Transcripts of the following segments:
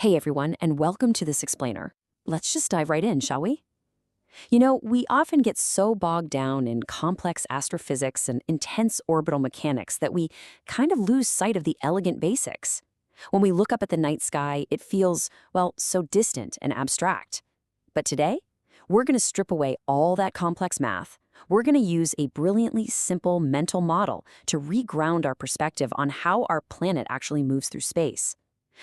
Hey everyone, and welcome to this explainer. Let's just dive right in, shall we? You know, we often get so bogged down in complex astrophysics and intense orbital mechanics that we kind of lose sight of the elegant basics. When we look up at the night sky, it feels, well, so distant and abstract. But today, we're going to strip away all that complex math. We're going to use a brilliantly simple mental model to reground our perspective on how our planet actually moves through space.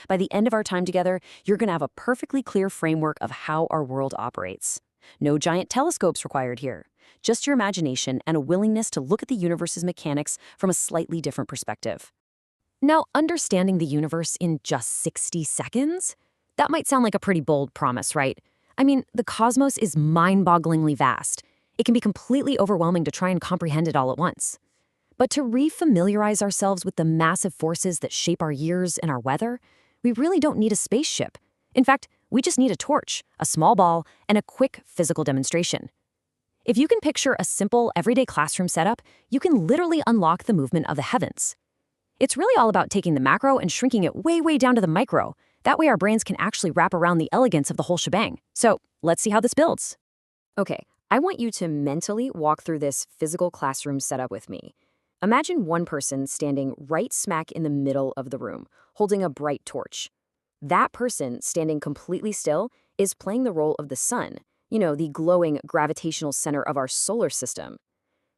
By the end of our time together, you're going to have a perfectly clear framework of how our world operates. No giant telescopes required here, just your imagination and a willingness to look at the universe's mechanics from a slightly different perspective. Now, understanding the universe in just 60 seconds? That might sound like a pretty bold promise, right? I mean, the cosmos is mind-bogglingly vast. It can be completely overwhelming to try and comprehend it all at once. But to refamiliarize ourselves with the massive forces that shape our years and our weather, we really don't need a spaceship. In fact, we just need a torch, a small ball, and a quick physical demonstration. If you can picture a simple, everyday classroom setup, you can literally unlock the movement of the heavens. It's really all about taking the macro and shrinking it way, way down to the micro. That way our brains can actually wrap around the elegance of the whole shebang. So let's see how this builds. Okay, I want you to mentally walk through this physical classroom setup with me. Imagine one person standing right smack in the middle of the room, holding a bright torch. That person, standing completely still, is playing the role of the sun, the glowing gravitational center of our solar system.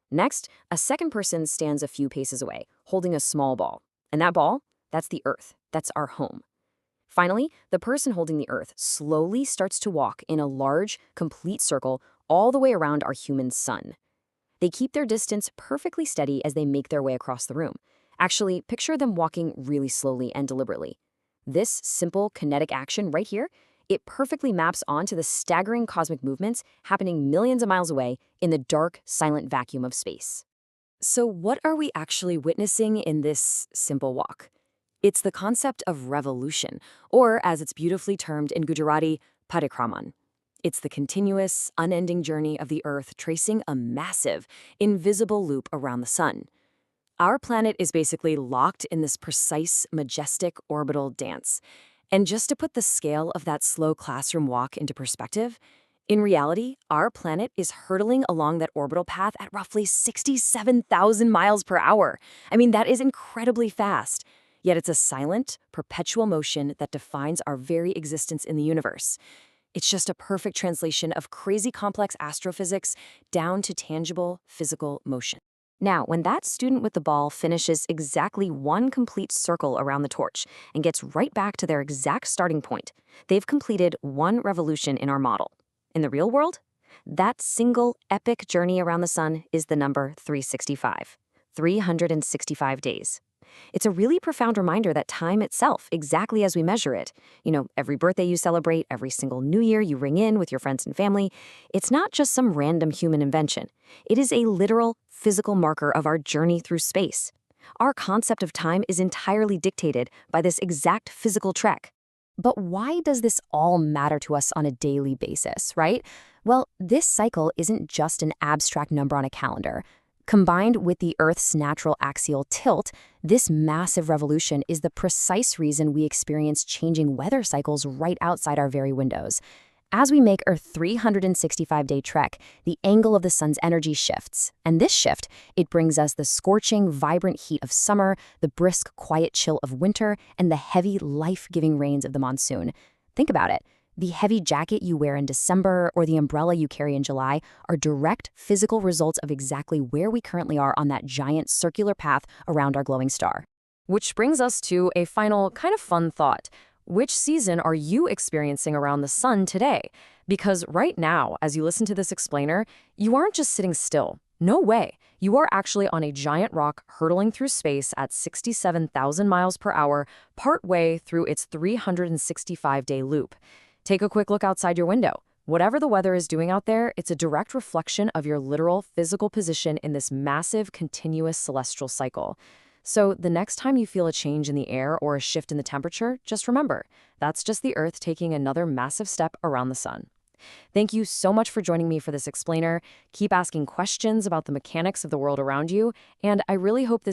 Next, a second person stands a few paces away, holding a small ball. And that ball, that's the Earth. That's our home. Finally, the person holding the Earth slowly starts to walk in a large, complete circle all the way around our human sun. They keep their distance perfectly steady as they make their way across the room. Actually, picture them walking really slowly and deliberately. This simple kinetic action right here, it perfectly maps onto the staggering cosmic movements happening millions of miles away in the dark, silent vacuum of space. So what are we actually witnessing in this simple walk? It's the concept of revolution, or as it's beautifully termed in Gujarati, parikraman. It's the continuous, unending journey of the Earth tracing a massive, invisible loop around the sun. Our planet is basically locked in this precise, majestic orbital dance. And just to put the scale of that slow classroom walk into perspective, in reality, our planet is hurtling along that orbital path at roughly 67,000 miles per hour. I mean, that is incredibly fast. Yet it's a silent, perpetual motion that defines our very existence in the universe. It's just a perfect translation of crazy complex astrophysics down to tangible physical motion. Now, when that student with the ball finishes exactly one complete circle around the torch and gets right back to their exact starting point, they've completed one revolution in our model. In the real world, that single epic journey around the sun is the number 365, 365 days. It's a really profound reminder that time itself, exactly as we measure it, every birthday you celebrate, every single new year you ring in with your friends and family, it's not just some random human invention. It is a literal, physical marker of our journey through space. Our concept of time is entirely dictated by this exact physical trek. But why does this all matter to us on a daily basis, right? Well, this cycle isn't just an abstract number on a calendar. Combined with the Earth's natural axial tilt, this massive revolution is the precise reason we experience changing weather cycles right outside our very windows. As we make our 365-day trek, the angle of the sun's energy shifts. And this shift, it brings us the scorching, vibrant heat of summer, the brisk, quiet chill of winter, and the heavy, life-giving rains of the monsoon. Think about it. The heavy jacket you wear in December or the umbrella you carry in July are direct physical results of exactly where we currently are on that giant circular path around our glowing star. Which brings us to a final kind of fun thought. Which season are you experiencing around the sun today? Because right now, as you listen to this explainer, you aren't just sitting still. No way. You are actually on a giant rock hurtling through space at 67,000 miles per hour, partway through its 365-day loop. Take a quick look outside your window. Whatever the weather is doing out there, it's a direct reflection of your literal physical position in this massive, continuous celestial cycle. So the next time you feel a change in the air or a shift in the temperature, just remember, that's just the Earth taking another massive step around the sun. Thank you so much for joining me for this explainer. Keep asking questions about the mechanics of the world around you, and I really hope this